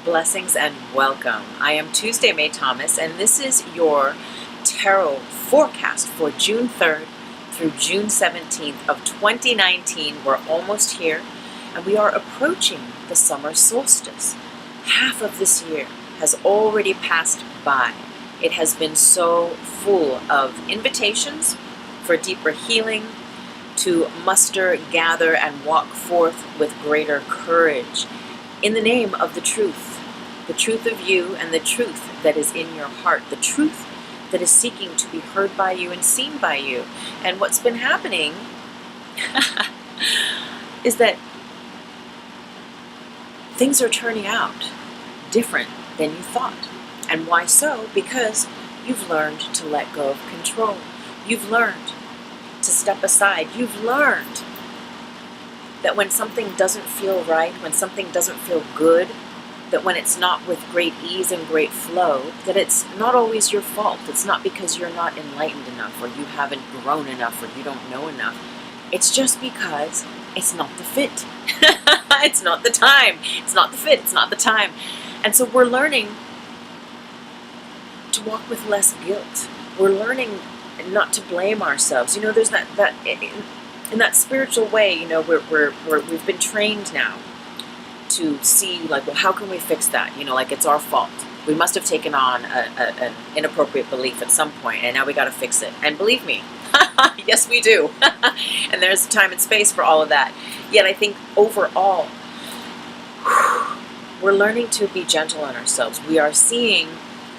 Blessings and welcome. I am Tuesday May Thomas, and this is your tarot forecast for June 3rd through June 17th of 2019. We're almost here, and we are approaching the summer solstice. Half of this year has already passed by. It has been so full of invitations for deeper healing, to muster, gather, and walk forth with greater courage in the name of the truth of you and the truth that is in your heart, the truth that is seeking to be heard by you and seen by you. And what's been happening is that things are turning out different than you thought. And why so? Because you've learned to let go of control. You've learned to step aside. You've learned that when something doesn't feel right, when something doesn't feel good, that when it's not with great ease and great flow, that it's not always your fault. It's not because you're not enlightened enough, or you haven't grown enough, or you don't know enough. It's just because it's not the fit. It's not the time. It's not the fit. It's not the time. And so we're learning to walk with less guilt. We're learning not to blame ourselves. You know, there's that in that spiritual way, you know, we've been trained now to see, like, well, how can we fix that? You know, like, it's our fault. We must have taken on an inappropriate belief at some point, and now we got to fix it. And believe me, yes, we do. And there's time and space for all of that. Yet I think overall, we're learning to be gentle on ourselves. We are seeing,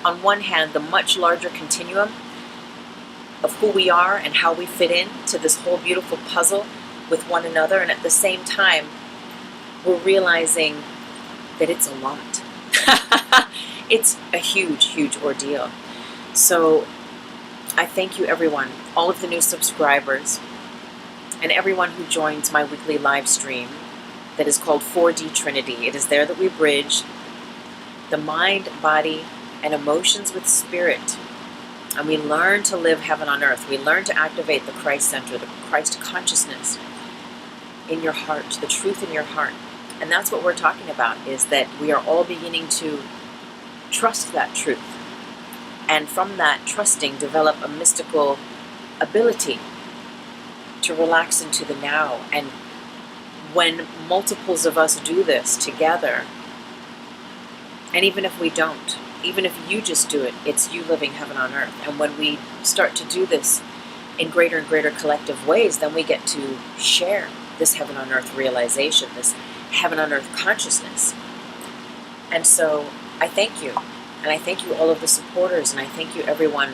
on one hand, the much larger continuum of who we are and how we fit in to this whole beautiful puzzle with one another, and at the same time, we're realizing that it's a lot. It's a huge, huge ordeal. So I thank you, everyone, all of the new subscribers, and everyone who joins my weekly live stream that is called 4D Trinity. It is there that we bridge the mind, body, and emotions with spirit. And we learn to live heaven on earth. We learn to activate the Christ center, the Christ consciousness in your heart, the truth in your heart. And that's what we're talking about, is that we are all beginning to trust that truth. And from that trusting, develop a mystical ability to relax into the now. And when multiples of us do this together, and even if we don't, even if you just do it, it's you living heaven on earth. And when we start to do this in greater and greater collective ways, then we get to share this heaven on earth realization, this heaven on earth consciousness. And so I thank you. And I thank you, all of the supporters. And I thank you, everyone,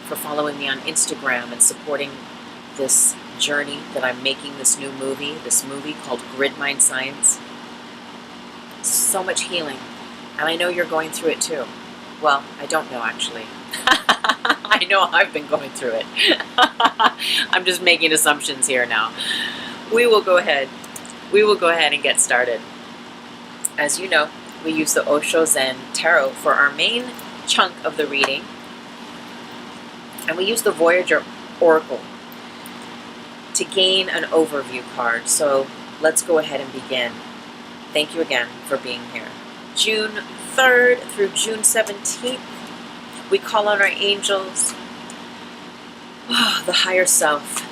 for following me on Instagram and supporting this journey that I'm making, this movie called Grid Mind Science. So much healing. And I know you're going through it too. Well, I don't know, actually. I know I've been going through it. I'm just making assumptions here now. We will go ahead and get started. As you know, we use the Osho Zen Tarot for our main chunk of the reading. And we use the Voyager Oracle to gain an overview card. So let's go ahead and begin. Thank you again for being here. June 3rd through June 17th, we call on our angels, the higher self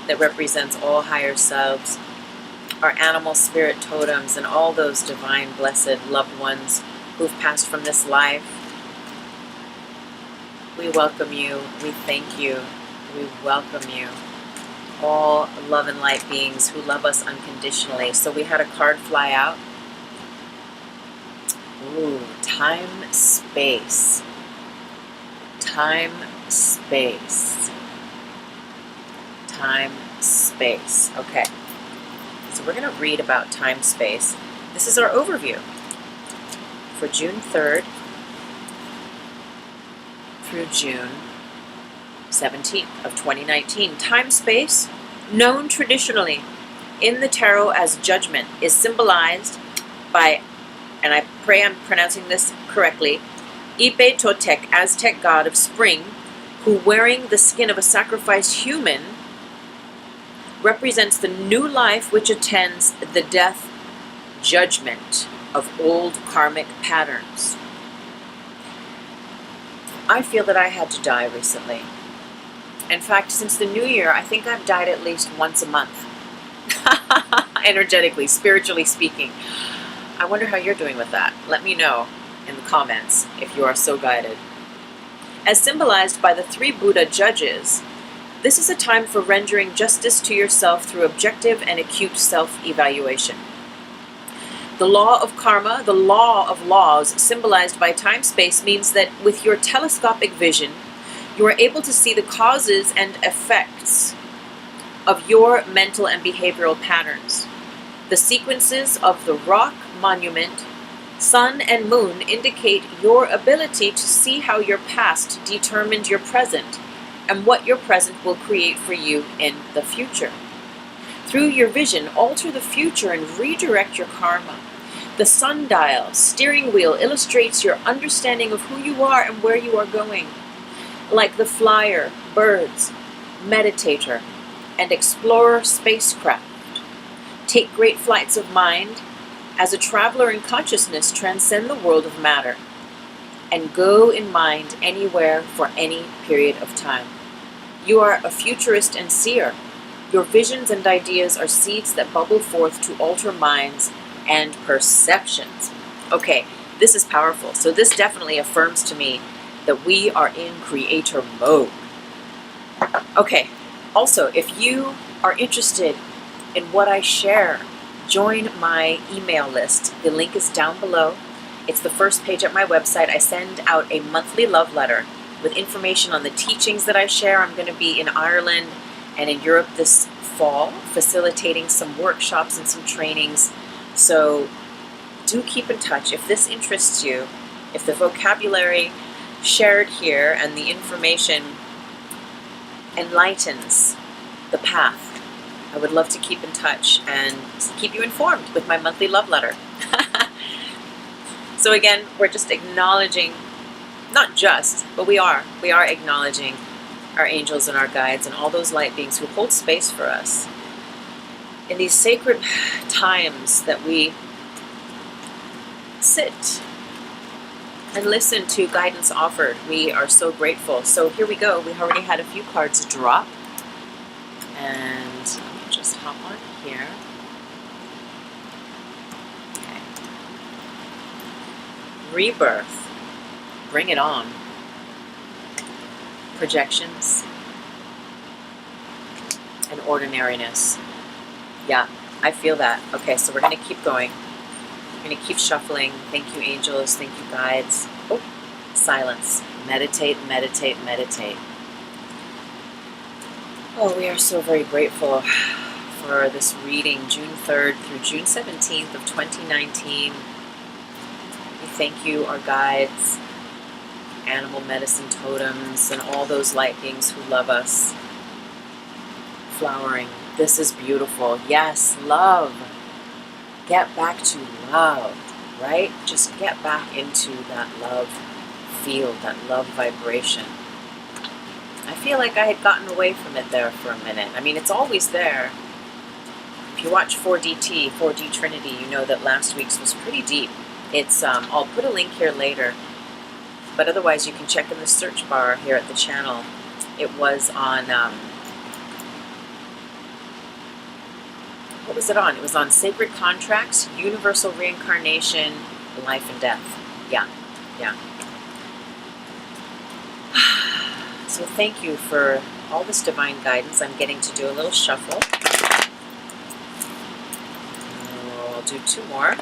that represents all higher selves, our animal spirit totems, and all those divine, blessed loved ones who've passed from this life. We welcome you. We thank you. We welcome you. All love and light beings who love us unconditionally. So we had a card fly out. Ooh, time, space. Time, space. Time, space. Okay. So we're going to read about time, space. This is our overview for June 3rd through June 17th of 2019. Time, space, known traditionally in the tarot as judgment, is symbolized by, and I pray I'm pronouncing this correctly, Ipe Totec, Aztec god of spring, who, wearing the skin of a sacrificed human, represents the new life which attends the death judgment of old karmic patterns. I feel that I had to die recently. In fact, since the new year, I think I've died at least once a month. Energetically, spiritually speaking. I wonder how you're doing with that. Let me know in the comments if you are so guided. As symbolized by the 3 Buddha judges, this is a time for rendering justice to yourself through objective and acute self-evaluation. The law of karma, the law of laws, symbolized by time-space, means that with your telescopic vision, you are able to see the causes and effects of your mental and behavioral patterns. The sequences of the rock monument, sun and moon indicate your ability to see how your past determined your present and what your present will create for you in the future. Through your vision, alter the future and redirect your karma. The sundial, steering wheel, illustrates your understanding of who you are and where you are going. Like the flyer, birds, meditator, and explorer spacecraft, take great flights of mind. As a traveler in consciousness, transcend the world of matter and go in mind anywhere for any period of time. You are a futurist and seer. Your visions and ideas are seeds that bubble forth to alter minds and perceptions. Okay, this is powerful. So this definitely affirms to me that we are in creator mode. Okay, also, if you are interested in what I share, join my email list. The link is down below. It's the first page at my website. I send out a monthly love letter with information on the teachings that I share. I'm going to be in Ireland and in Europe this fall, facilitating some workshops and some trainings. So do keep in touch. If this interests you, if the vocabulary shared here and the information enlightens the path, I would love to keep in touch and keep you informed with my monthly love letter. So again, we're just acknowledging, not just, but we are acknowledging our angels and our guides and all those light beings who hold space for us in these sacred times that we sit and listen to guidance offered. We are so grateful. So here we go. We already had a few cards drop. And let me just hop on here. Okay. Rebirth. Bring it on. Projections. And ordinariness. Yeah, I feel that. Okay, so we're going to keep going. We're going to keep shuffling. Thank you, angels. Thank you, guides. Oh, silence. Meditate, meditate, meditate. Oh, we are so very grateful for this reading, June 3rd through June 17th of 2019. We thank you, our guides, animal medicine totems, and all those light beings who love us. Flowering. This is beautiful. Yes, love. Get back to love, right? Just get back into that love field, that love vibration. I feel like I had gotten away from it there for a minute. I mean, it's always there. If you watch 4DT, 4D Trinity, you know that last week's was pretty deep. It's, I'll put a link here later, but otherwise you can check in the search bar here at the channel. It was on, what was it on? It was on Sacred Contracts, Universal Reincarnation, Life and Death. Yeah, yeah. So thank you for all this divine guidance. I'm getting to do a little shuffle. I'll do 2 more,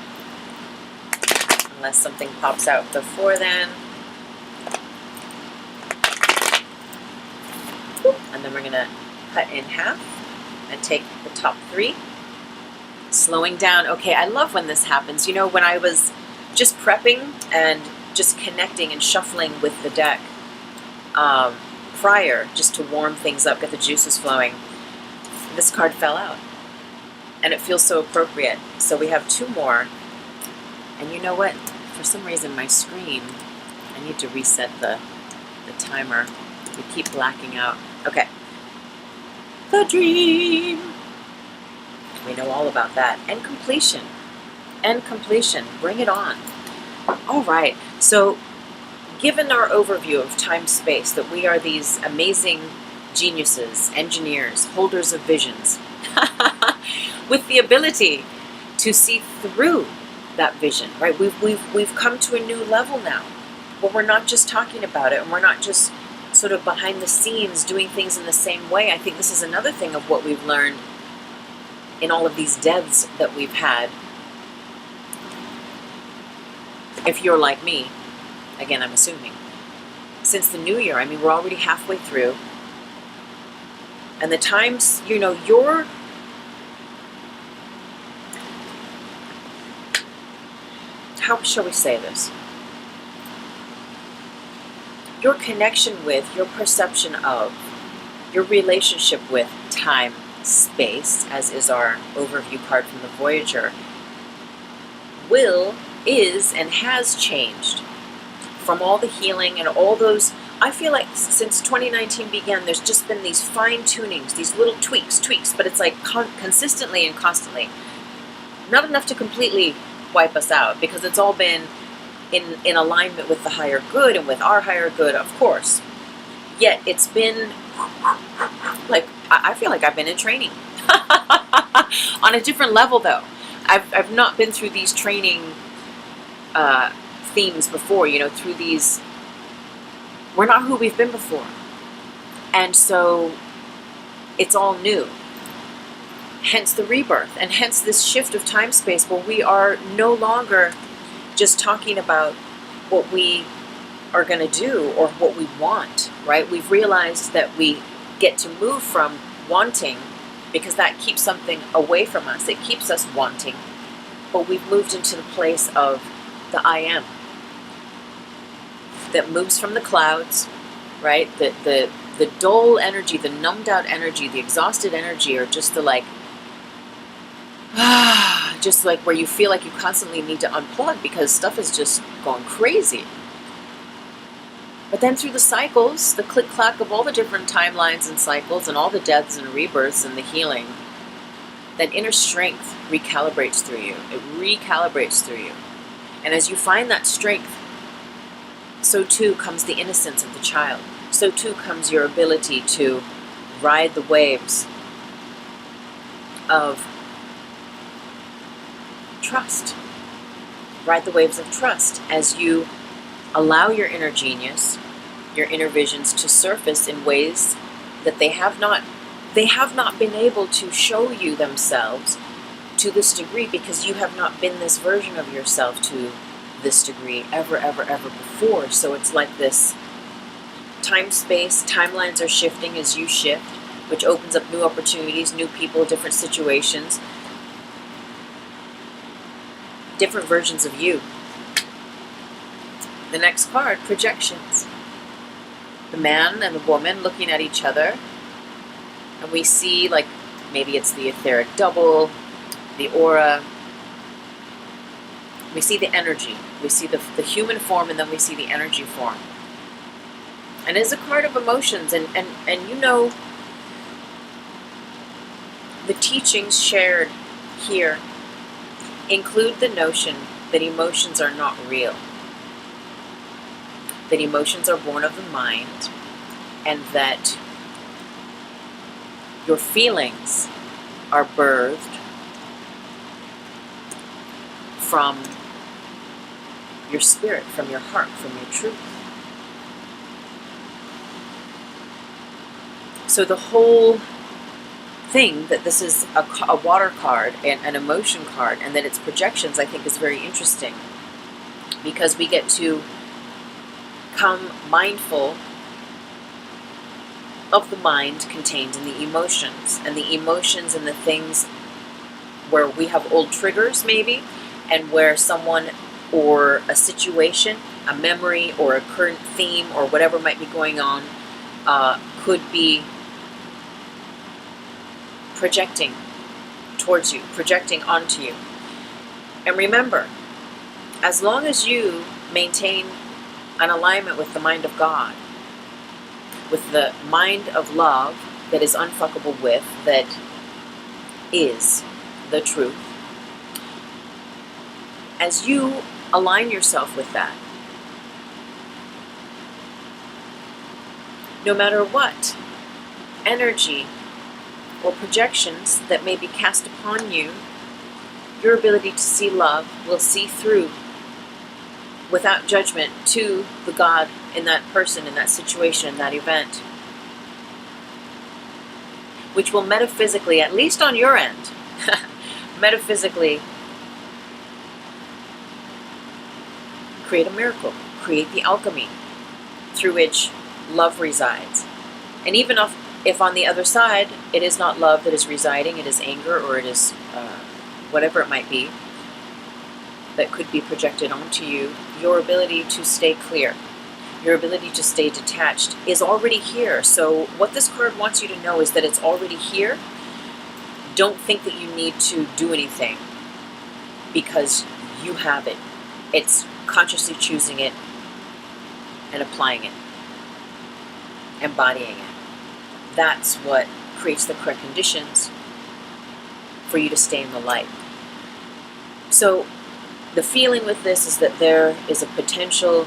unless something pops out before then. And then we're going to cut in half and take the top 3. Slowing down. Okay, I love when this happens. You know, when I was just prepping and just connecting and shuffling with the deck, prior, just to warm things up, get the juices flowing, this card fell out. And it feels so appropriate. So we have 2 more. And you know what? For some reason my screen, I need to reset the timer. We keep blacking out. Okay. The dream. We know all about that. And completion. and completion. Bring it on. All right. So given our overview of time-space, that we are these amazing geniuses, engineers, holders of visions, with the ability to see through that vision, right? We've come to a new level now, but we're not just talking about it, and we're not just sort of behind the scenes doing things in the same way. I think this is another thing of what we've learned in all of these deaths that we've had. If you're like me, again, I'm assuming, since the new year, I mean, we're already halfway through, and the times, you know, how shall we say this? Your connection with, your perception of, your relationship with time, space, as is our overview card from the Voyager, is, and has changed from all the healing and all those. I feel like since 2019 began, there's just been these fine tunings, these little tweaks, but it's like consistently and constantly. Not enough to completely wipe us out, because it's all been in alignment with the higher good and with our higher good, of course. Yet it's been like, I feel like I've been in training on a different level, though. I've not been through these training themes before, you know, through these. We're not who we've been before, and so it's all new. Hence the rebirth, and hence this shift of time space, where we are no longer just talking about what we are going to do or what we want, right? We've realized that we get to move from wanting, because that keeps something away from us. It keeps us wanting. But we've moved into the place of the I am, that moves from the clouds, right? The dull energy, the numbed out energy, the exhausted energy, or just the like, just like where you feel like you constantly need to unplug because stuff is just going crazy. But then through the cycles, the click-clack of all the different timelines and cycles and all the deaths and rebirths and the healing, that inner strength recalibrates through you. It recalibrates through you. And as you find that strength, so too comes the innocence of the child. So too comes your ability to ride the waves of trust. Ride the waves of trust as you allow your inner genius, your inner visions to surface in ways that they have not been able to show you themselves to this degree, because you have not been this version of yourself to this degree ever before. So it's like this time space, timelines are shifting as you shift, which opens up new opportunities, new people, different situations, different versions of you. The next card, projections. The man and the woman looking at each other, and we see, like, maybe it's the etheric double, the aura. We see the energy. We see the human form, and then we see the energy form. And it's a card of emotions, and you know, the teachings shared here include the notion that emotions are not real. That emotions are born of the mind, and that your feelings are birthed from your spirit, from your heart, from your truth. So the whole thing that this is a water card and an emotion card, and that it's projections, I think is very interesting, because we get to become mindful of the mind contained in the emotions, and the things where we have old triggers maybe, and where someone or a situation, a memory or a current theme or whatever might be going on could be projecting towards you, projecting onto you. And remember, as long as you maintain an alignment with the mind of God, with the mind of love that is unfuckable with, that is the truth, as you align yourself with that, no matter what energy or projections that may be cast upon you, your ability to see love will see through without judgment to the God in that person, in that situation, in that event, which will metaphysically, at least on your end, metaphysically create a miracle, create the alchemy through which love resides. And even if on the other side it is not love that is residing, it is anger, or it is whatever it might be that could be projected onto you, your ability to stay clear, your ability to stay detached is already here. So what this card wants you to know is that it's already here. Don't think that you need to do anything, because you have it. It's consciously choosing it and applying it, embodying it. That's what creates the correct conditions for you to stay in the light. So the feeling with this is that there is a potential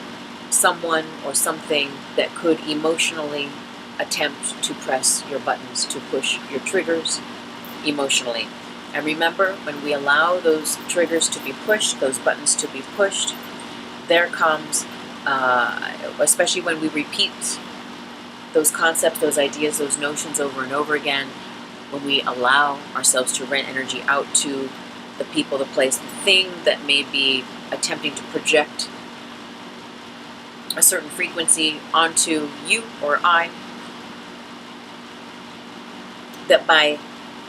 someone or something that could emotionally attempt to press your buttons, to push your triggers emotionally. And remember, when we allow those triggers to be pushed, those buttons to be pushed, there comes, especially when we repeat those concepts, those ideas, those notions over and over again, when we allow ourselves to rent energy out to the people, the place, the thing that may be attempting to project a certain frequency onto you or I, that by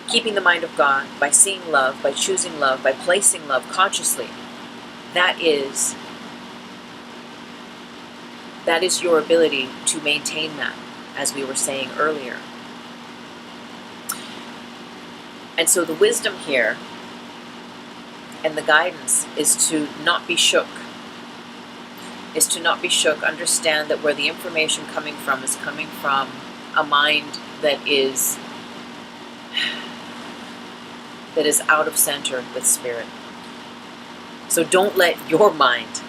keeping the mind of God, by seeing love, by choosing love, by placing love consciously, that is your ability to maintain that, as we were saying earlier. And so the wisdom here and the guidance is to not be shook. Understand that where the information coming from is coming from a mind that is out of center with spirit. So don't let your mind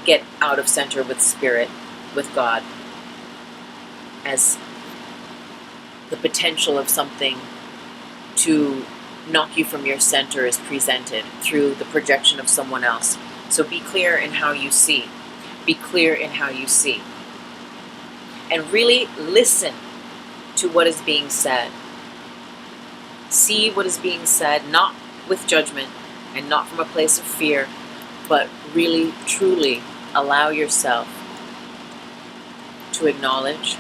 get out of center with spirit, with God, as the potential of something to knock you from your center is presented through the projection of someone else. So be clear in how you see. Be clear in how you see. And really listen to what is being said. See what is being said, not with judgment and not from a place of fear, but really, truly allow yourself to acknowledge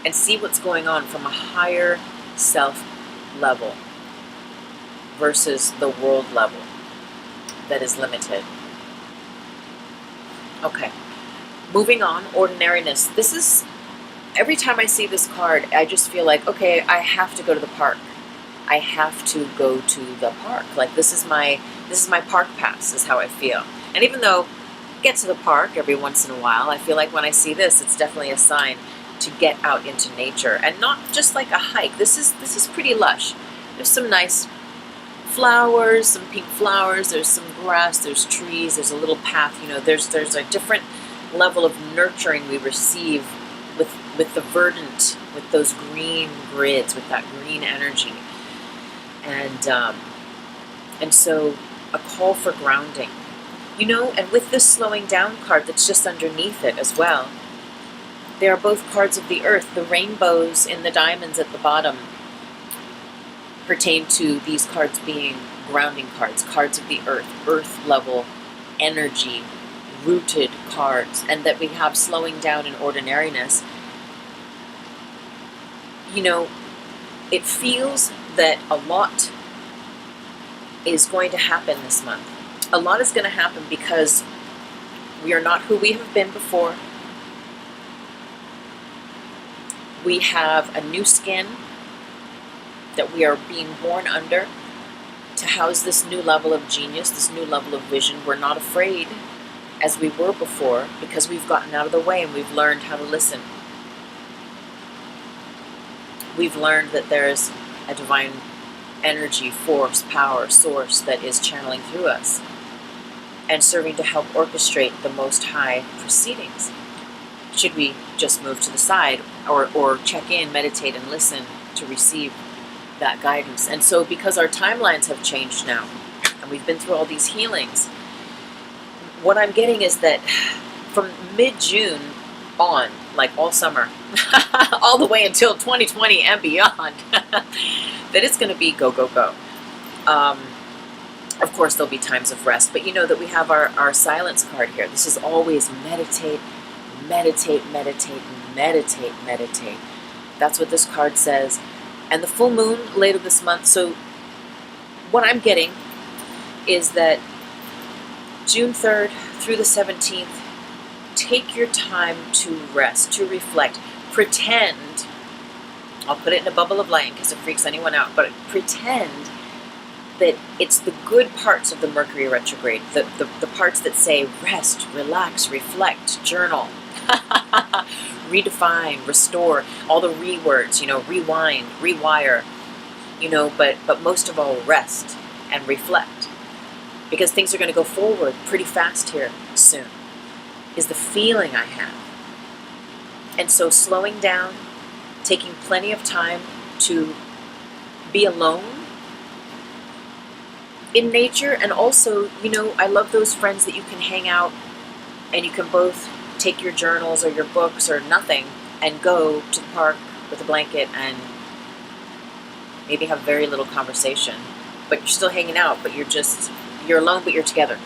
and see what's going on from a higher self level versus the world level that is limited. Okay, moving on, ordinariness. This is, every time I see this card, I just feel like, okay, I have to go to the park. I have to go to the park. Like this is my park pass, is how I feel. And even though I get to the park every once in a while, I feel like when I see this, it's definitely a sign to get out into nature, and not just like a hike. This is pretty lush. There's some nice flowers, some pink flowers, there's some grass, there's trees, there's a little path, there's a different level of nurturing we receive with the verdant, with those green grids, with that green energy. And so a call for grounding. And with this slowing down card that's just underneath it as well, they are both cards of the earth. The rainbows and the diamonds at the bottom pertain to these cards being grounding cards, cards of the earth level energy, rooted cards, and that we have slowing down and ordinariness. It feels that a lot is going to happen this month. A lot is going to happen because we are not who we have been before. We have a new skin that we are being born under to house this new level of genius, this new level of vision. We're not afraid as we were before because we've gotten out of the way and we've learned how to listen. We've learned that there's a divine energy, force, power, source that is channeling through us and serving to help orchestrate the Most High proceedings. Should we just move to the side or check in, meditate, and listen to receive that guidance? And so because our timelines have changed now, and we've been through all these healings, what I'm getting is that from mid-June on, like all summer, all the way until 2020 and beyond, that it's going to be go, go, go. Of course, there'll be times of rest, but you know that we have our silence card here. This is always meditate, meditate, meditate, meditate, meditate. That's what this card says. And the full moon later this month. So what I'm getting is that June 3rd through the 17th, take your time to rest, to reflect. Pretend, I'll put it in a bubble of light in case it freaks anyone out, but pretend that it's the good parts of the Mercury retrograde, the parts that say rest, relax, reflect, journal, redefine, restore, all the re-words, you know, rewind, rewire, you know, but most of all, rest and reflect. Because things are going to go forward pretty fast here soon, is the feeling I have. And so slowing down, taking plenty of time to be alone in nature, and also, you know, I love those friends that you can hang out and you can both take your journals or your books or nothing and go to the park with a blanket and maybe have very little conversation, but you're still hanging out, but you're alone, but you're together.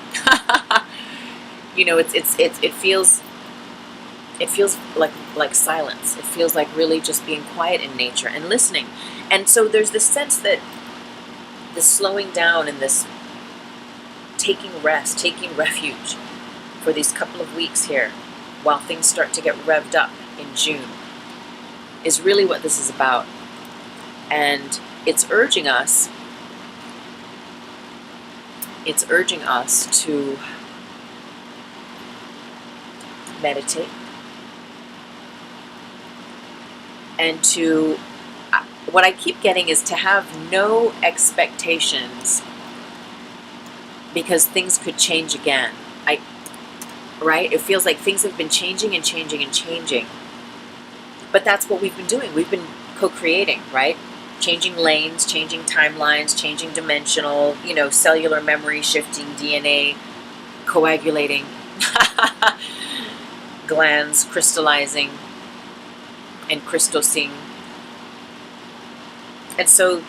You know, it feels like silence. It feels like really just being quiet in nature and listening. And so there's this sense that this slowing down and this taking rest, taking refuge for these couple of weeks here while things start to get revved up in June is really what this is about. And it's urging us to meditate and to, what I keep getting is to have no expectations because things could change again. Right? It feels like things have been changing and changing and changing. But that's what we've been doing. We've been co-creating, right? Changing lanes, changing timelines, changing dimensional, you know, cellular memory shifting, DNA coagulating, glands crystallizing and crystosing. And so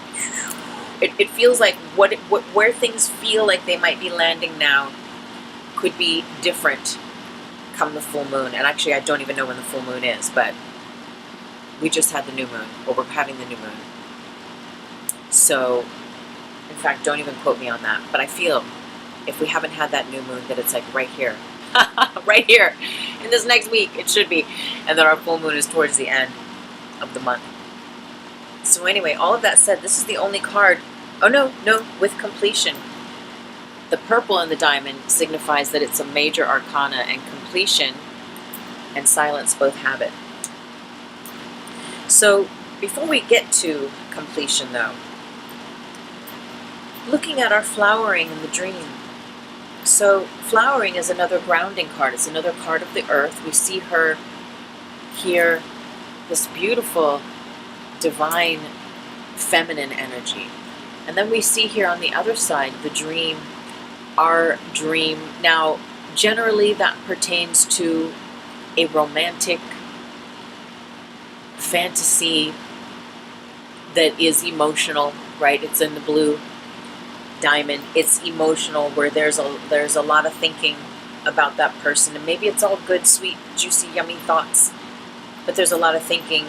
it feels like where things feel like they might be landing now could be different come the full moon. And actually, I don't even know when the full moon is, but we just had the new moon, or we're having the new moon. So, in fact, don't even quote me on that. But I feel if we haven't had that new moon, that it's like right here, right here in this next week, it should be. And that our full moon is towards the end of the month. So anyway, all of that said, this is the only card, oh no, with completion. The purple in the diamond signifies that it's a major arcana, and completion and silence both have it. So before we get to completion though, looking at our flowering in the dream. So flowering is another grounding card. It's another card of the earth. We see her here, this beautiful divine feminine energy. And then we see here on the other side the dream, our dream. Now, generally that pertains to a romantic fantasy that is emotional, right? It's in the blue diamond. It's emotional, where there's a lot of thinking about that person, and maybe it's all good, sweet, juicy, yummy thoughts, but there's a lot of thinking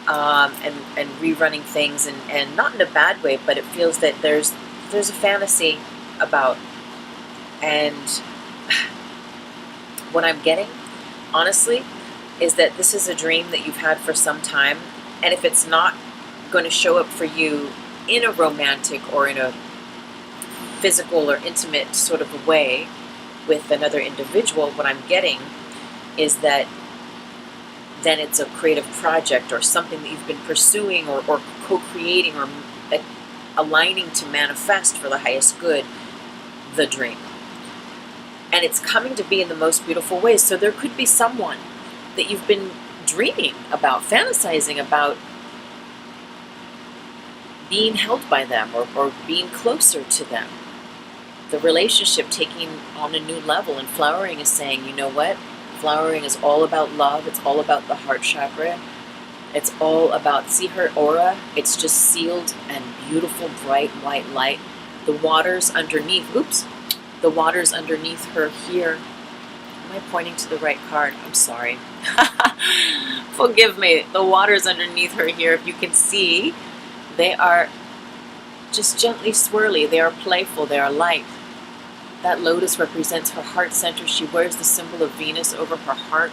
and rerunning things, and not in a bad way, but it feels that there's a fantasy about. And what I'm getting, honestly, is that this is a dream that you've had for some time, and if it's not going to show up for you in a romantic or in a physical or intimate sort of a way with another individual, what I'm getting is that then it's a creative project or something that you've been pursuing or co-creating or aligning to manifest for the highest good the dream. And it's coming to be in the most beautiful ways. So there could be someone that you've been dreaming about, fantasizing about being held by them or being closer to them. The relationship taking on a new level, and flowering is saying, you know what? Flowering is all about love. It's all about the heart chakra. It's all about, see her aura? It's just sealed and beautiful, bright white light. The waters underneath, the waters underneath her here. Am I pointing to the right card? I'm sorry. Forgive me. The waters underneath her here, if you can see, they are just gently swirly. They are playful. They are light. That lotus represents her heart center. She wears the symbol of Venus over her heart.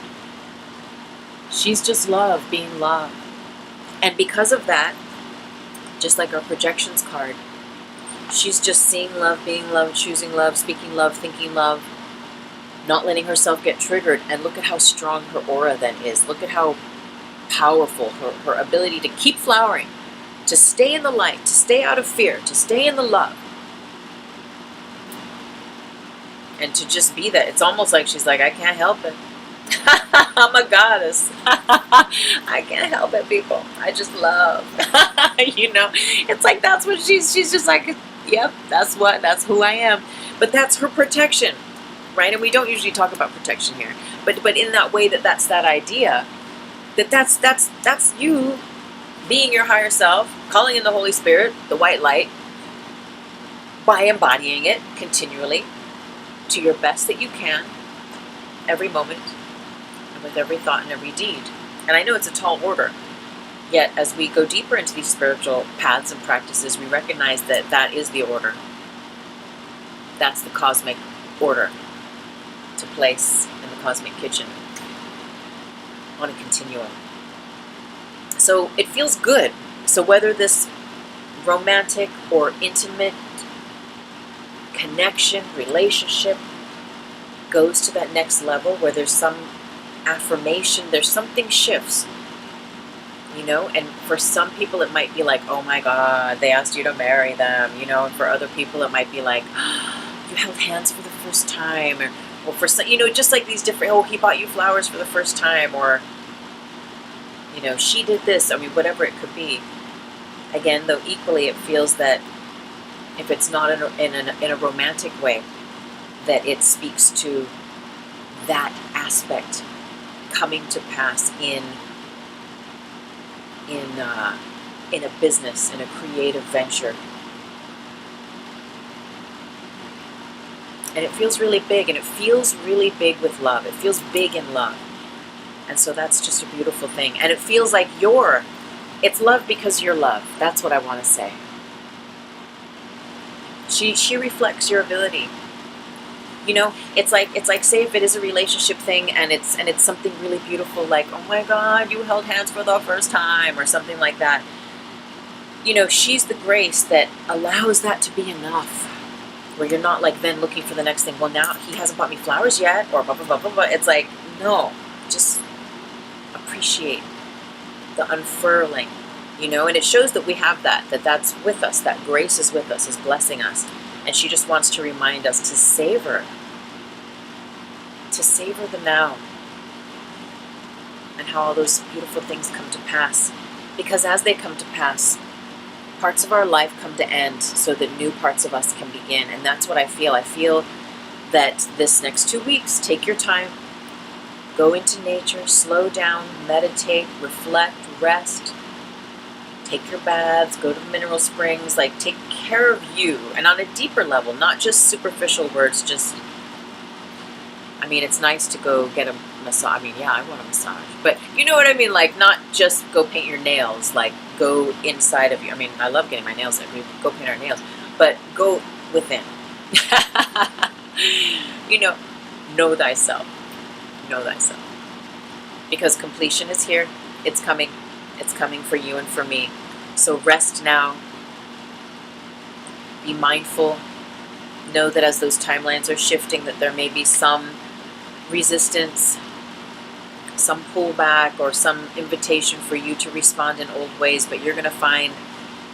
She's just love, being love. And because of that, just like our projections card, she's just seeing love, being love, choosing love, speaking love, thinking love, not letting herself get triggered. And look at how strong her aura then is. Look at how powerful her ability to keep flowering, to stay in the light, to stay out of fear, to stay in the love. And to just be that. It's almost like she's like, I can't help it. I'm a goddess. I can't help it, people. I just love. You know, it's like that's what she's just like, yep, that's who I am. But that's her protection, right? And we don't usually talk about protection here. But in that way, that's that idea that's you being your higher self, calling in the Holy Spirit, the white light, by embodying it continually to your best that you can, every moment, and with every thought and every deed. And I know it's a tall order, yet as we go deeper into these spiritual paths and practices, we recognize that that is the order. That's the cosmic order to place in the cosmic kitchen on a continuum. So it feels good. So whether this romantic or intimate connection, relationship goes to that next level where there's some affirmation, there's something shifts, you know, and for some people it might be like, oh my God, they asked you to marry them, you know, and for other people it might be like, oh, you held hands for the first time, or for some, you know, just like these different, oh, he bought you flowers for the first time, or, you know, she did this, I mean, whatever it could be. Again, though, equally it feels that if it's not in a romantic way, that it speaks to that aspect coming to pass in a business, in a creative venture. And it feels really big, and it feels really big with love. It feels big in love. And so that's just a beautiful thing. And it feels like it's love because you're love. That's what I want to say. She reflects your ability. You know, it's like say if it is a relationship thing and it's something really beautiful, like, oh my God, you held hands for the first time, or something like that. You know, she's the grace that allows that to be enough, where you're not like then looking for the next thing. Well, now he hasn't bought me flowers yet, or blah blah blah blah blah. It's like, no, just appreciate the unfurling. You know, and it shows that we have that's with us, that grace is with us, is blessing us. And she just wants to remind us to savor the now, and how all those beautiful things come to pass. Because as they come to pass, parts of our life come to end so that new parts of us can begin. And that's what I feel. I feel that this next 2 weeks, take your time, go into nature, slow down, meditate, reflect, rest. Take your baths, go to mineral springs, like take care of you, and on a deeper level, not just superficial words, just, I mean, it's nice to go get a massage. I mean, yeah, I want a massage, but you know what I mean? Like, not just go paint your nails, like go inside of you. I mean, I love getting my nails done. We go paint our nails, but go within. You know thyself. Know thyself. Because completion is here. It's coming. It's coming for you and for me. So rest now. Be mindful. Know that as those timelines are shifting, that there may be some resistance, some pullback, or some invitation for you to respond in old ways. But you're going to find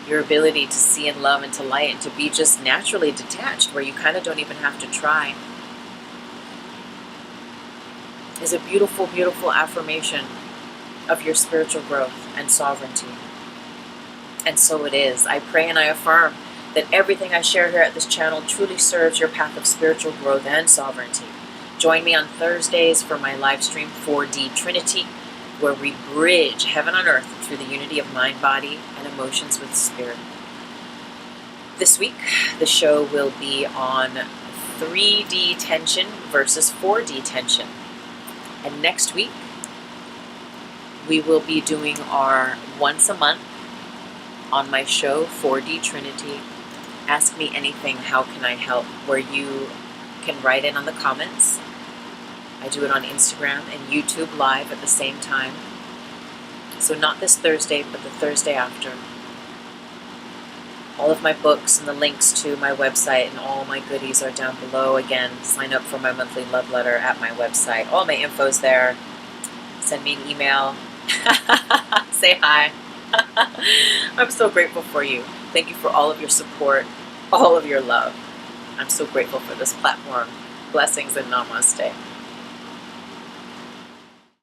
Your ability to see and love and to light and to be just naturally detached, where you kind of don't even have to try, is a beautiful, beautiful affirmation of your spiritual growth and sovereignty. And so it is. I pray and I affirm that everything I share here at this channel truly serves your path of spiritual growth and sovereignty. Join me on Thursdays for my live stream 4D Trinity, where we bridge heaven on earth through the unity of mind, body, and emotions with spirit. This week, the show will be on 3D tension versus 4D tension. And next week, we will be doing our once a month on my show, 4D Trinity, Ask Me Anything, How Can I Help, where you can write in on the comments. I do it on Instagram and YouTube live at the same time. So not this Thursday, but the Thursday after. All of my books and the links to my website and all my goodies are down below. Again, sign up for my monthly love letter at my website. All my info's there. Send me an email. Say hi. I'm so grateful for you. Thank you for all of your support, all of your love. I'm so grateful for this platform. Blessings and namaste.